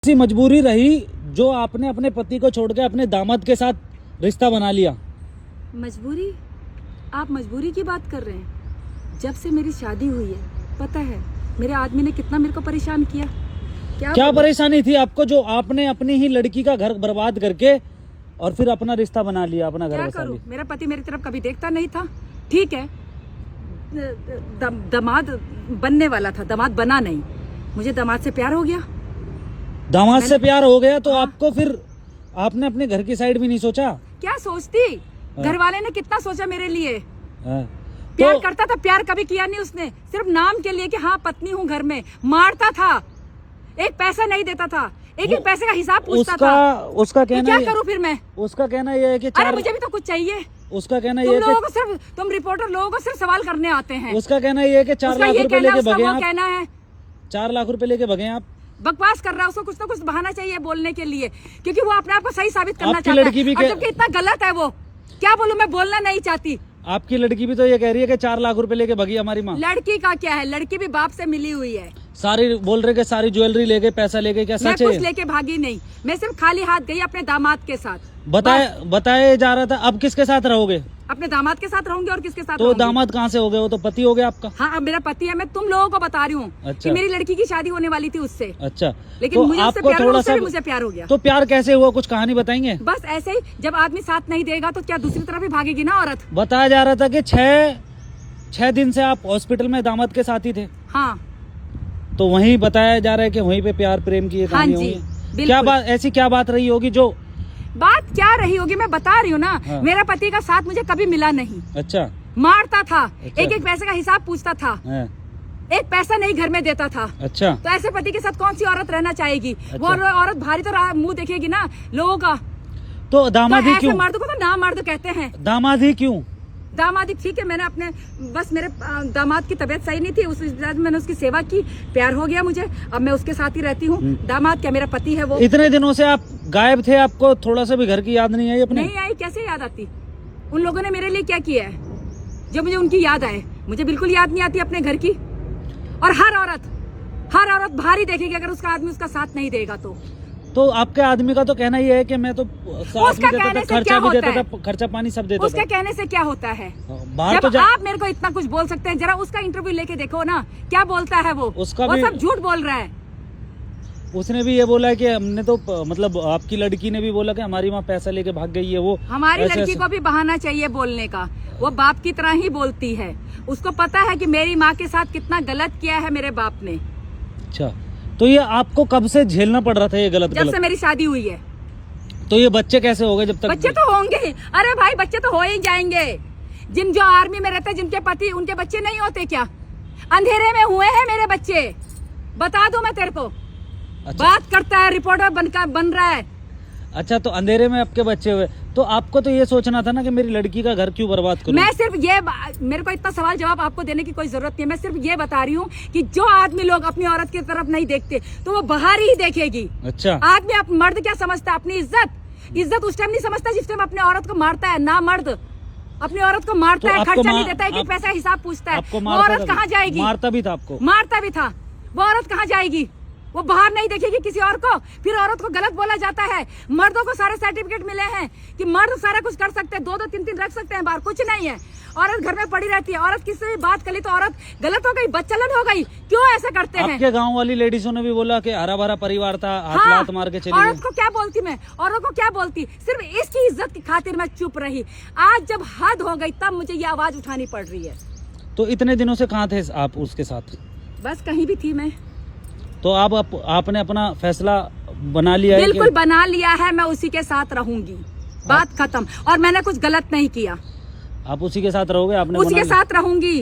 ऐसी मजबूरी रही जो आपने अपने पति को छोड़ के अपने दामाद के साथ रिश्ता बना लिया? मजबूरी? आप मजबूरी की बात कर रहे हैं? जब से मेरी शादी हुई है, पता है मेरे आदमी ने कितना मेरे को परेशान किया। क्या परेशानी थी आपको जो आपने अपनी ही लड़की का घर बर्बाद करके और फिर अपना रिश्ता बना लिया, अपना घर बसा लिया? मेरा पति मेरी तरफ कभी देखता नहीं था। ठीक है, दामाद बनने वाला था, दामाद बना नहीं। मुझे दामाद से प्यार हो गया। दामाद से प्यार हो गया तो आपको फिर आपने अपने घर की साइड भी नहीं सोचा? क्या सोचती, घर वाले ने कितना सोचा मेरे लिए। तो प्यार करता था, प्यार कभी किया नहीं उसने। सिर्फ नाम के लिए कि हाँ पत्नी हूँ घर में। मारता था, एक पैसा नहीं देता था, एक पैसे का हिसाब पूछता था। उसका कहना क्या करूँ फिर मैं? उसका कहना यह है कि अरे मुझे भी तो कुछ चाहिए। उसका कहना यह है कि तुम रिपोर्टर लोगों को सिर्फ सवाल करने आते हैं। उसका कहना यह है कि 4 लाख रुपए लेके भगे आप। कहना है 4 लाख रुपए लेके भगे आप। बकवास कर रहा है, उसको कुछ ना कुछ बहाना चाहिए बोलने के लिए, क्योंकि वो अपने आप को सही साबित करना चाहता है। और जबकि इतना गलत है वो। क्या बोलूं, मैं बोलना नहीं चाहती। आपकी लड़की भी तो ये कह रही है कि 4 लाख रुपए लेके भगी हमारी माँ। लड़की का क्या है, लड़की भी बाप से मिली हुई है। सारी बोल रहे कि सारी ज्वेलरी लेके पैसा लेके, क्या सच है? मैं कुछ लेके भागी नहीं, मैं सिर्फ खाली हाथ गई अपने दामाद के साथ। बताया जा रहा था। अब किसके साथ रहोगे? अपने दामाद के साथ रहूंगी। और किसके साथ? तो दामाद कहाँ से हो गए? वो तो पति हो गया आपका। हाँ, अब मेरा पति है। मैं तुम लोगों को बता रही हूँ कि मेरी लड़की की शादी होने वाली थी उससे। अच्छा, लेकिन तो मुझे उससे आपको प्यार थोड़ा सा मुझे प्यार हो गया। तो प्यार कैसे हुआ, कुछ कहानी बताएंगे? बस ऐसे ही, जब आदमी साथ नहीं देगा तो क्या दूसरी तरफ भी भागेगी ना औरत। बताया जा रहा था कि 6 दिन से आप हॉस्पिटल में दामाद के साथ ही थे। हाँ, तो वहीं बताया जा रहा है कि वहीं पे प्यार प्रेम की कहानी होगी। क्या बात, ऐसी क्या बात रही होगी? जो बात क्या रही होगी मैं बता रही हूँ ना। हाँ। मेरा पति का साथ मुझे कभी मिला नहीं। अच्छा। मारता था। अच्छा। एक पैसे का हिसाब पूछता था। हाँ। एक पैसा नहीं घर में देता था। अच्छा। तो ऐसे पति के साथ कौन सी औरत रहना चाहेगी? अच्छा। वो औरत भारी तो मुंह देखेगी ना लोगों का। तो दामादी क्यों? मर्द को तो ना मर्द कहते हैं। दामादी क्यों? दामादी ठीक है, मैंने अपने बस मेरे दामाद की तबीयत सही नहीं थी, उस मैंने उसकी सेवा की, प्यार हो गया मुझे। अब मैं उसके साथ ही रहती हूँ। दामाद क्या, मेरा पति है वो। इतने दिनों से आप गायब थे, आपको थोड़ा सा भी घर की याद नहीं आई अपने? नहीं आई, कैसे याद आती? उन लोगों ने मेरे लिए क्या किया है जो मुझे उनकी याद आए? मुझे बिल्कुल याद नहीं आती अपने घर की। और हर औरत भारी देखेगी अगर उसका आदमी उसका साथ नहीं देगा तो आपके आदमी का तो कहना ये है कि मैं तो उसका कहने से खर्चा भी देता था, खर्चा पानी सब देता था। उसके कहने से क्या होता है? बाहर जब आप मेरे को इतना कुछ बोल सकते हैं, जरा उसका इंटरव्यू लेके देखो ना, क्या बोलता है वो। उसका वो सब झूठ बोल रहा है। उसने भी ये बोला है कि हमने तो मतलब आपकी लड़की ने भी बोला कि हमारी माँ पैसा लेके भाग गई है। वो हमारी लड़की को भी बहाना चाहिए बोलने का। वो बाप की तरह ही बोलती है। उसको पता है कि मेरी माँ के साथ कितना गलत किया है मेरे बाप ने। अच्छा, तो ये आपको कब से झेलना पड़ रहा था ये गलत? जब से मेरी शादी हुई है। तो ये बच्चे कैसे हो गए जब तक? बच्चे तो होंगे। अरे भाई, बच्चे तो हो ही जाएंगे। जो आर्मी में रहते हैं, जिनके पति, उनके बच्चे नहीं होते क्या? अंधेरे में हुए हैं मेरे बच्चे, बता दूं मैं तेरे को। अच्छा। बात करता है, रिपोर्टर बन रहा है। अच्छा, तो अंधेरे में आपके बच्चे हुए, तो आपको तो ये सोचना था ना कि मेरी लड़की का घर क्यों बर्बाद करूं? मैं सिर्फ ये, मेरे को इतना सवाल जवाब आपको देने की कोई जरूरत नहीं है। मैं सिर्फ ये बता रही हूँ कि जो आदमी लोग अपनी औरत की तरफ नहीं देखते तो वो बाहर ही देखेगी। अच्छा। आदमी मर्द क्या समझता है? अपनी इज्जत उस टाइम नहीं समझता जिस टाइम अपने औरत को मारता है। ना मर्द अपनी औरत को मारता है, खर्चा नहीं देता है, पैसा हिसाब पूछता है। वो औरत कहाँ जाएगी? मारता भी था आपको? मारता भी था। वो औरत कहाँ जाएगी? वो बाहर नहीं देखेगी किसी और को। फिर औरत को गलत बोला जाता है। मर्दों को सारे सर्टिफिकेट मिले हैं कि मर्द सारा कुछ कर सकते हैं, 2-2 3-3 रख सकते हैं बाहर, कुछ नहीं है। औरत घर में पड़ी रहती है। औरत किससे भी बात कर ली तो औरत गलत हो गई, बच्चलन हो गई। क्यों ऐसा करते हैं? आपके गांव वाली लेडीजों ने भी बोला कि हरा भरा परिवार था, हाथ लात मार के चली गई। औरत को क्या बोलती मैं? औरत को क्या बोलती? सिर्फ इसकी इज्जत की खातिर मैं चुप रही। आज जब हद हो गई तब मुझे ये आवाज उठानी पड़ रही है। तो इतने दिनों से कहाँ थे आप उसके साथ? बस कहीं भी थी मैं। तो आपने अपना फैसला बना लिया है? बिल्कुल बना लिया है, मैं उसी के साथ रहूंगी। बात खत्म। और मैंने कुछ गलत नहीं किया। आप उसी के साथ रहोगे? आपने उसी के साथ रहूंगी।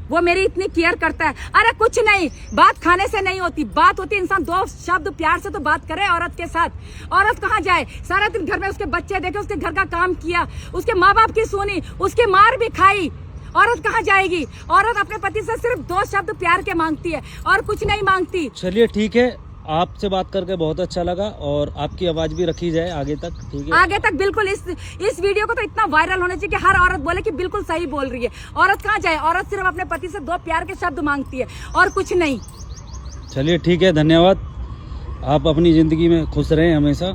वो मेरी इतनी केयर करता है। अरे कुछ नहीं, बात खाने से नहीं होती, बात होती इंसान 2 शब्द प्यार से तो बात करे औरत के साथ। औरत कहाँ जाए? सारा दिन घर में उसके बच्चे देखे, उसके घर का काम किया, उसके माँ बाप की सुनी, उसकी मार भी खाई। औरत कहाँ जाएगी? औरत अपने पति से सिर्फ 2 शब्द प्यार के मांगती है और कुछ नहीं मांगती। चलिए ठीक है, आपसे बात करके बहुत अच्छा लगा और आपकी आवाज भी रखी जाए आगे तक, ठीक है? आगे तक बिल्कुल। इस वीडियो को तो इतना वायरल होना चाहिए कि हर औरत बोले कि बिल्कुल सही बोल रही है। औरत कहाँ जाए? औरत सिर्फ अपने पति से 2 प्यार के शब्द मांगती है और कुछ नहीं। चलिए ठीक है, धन्यवाद। आप अपनी जिंदगी में खुश रहें हमेशा।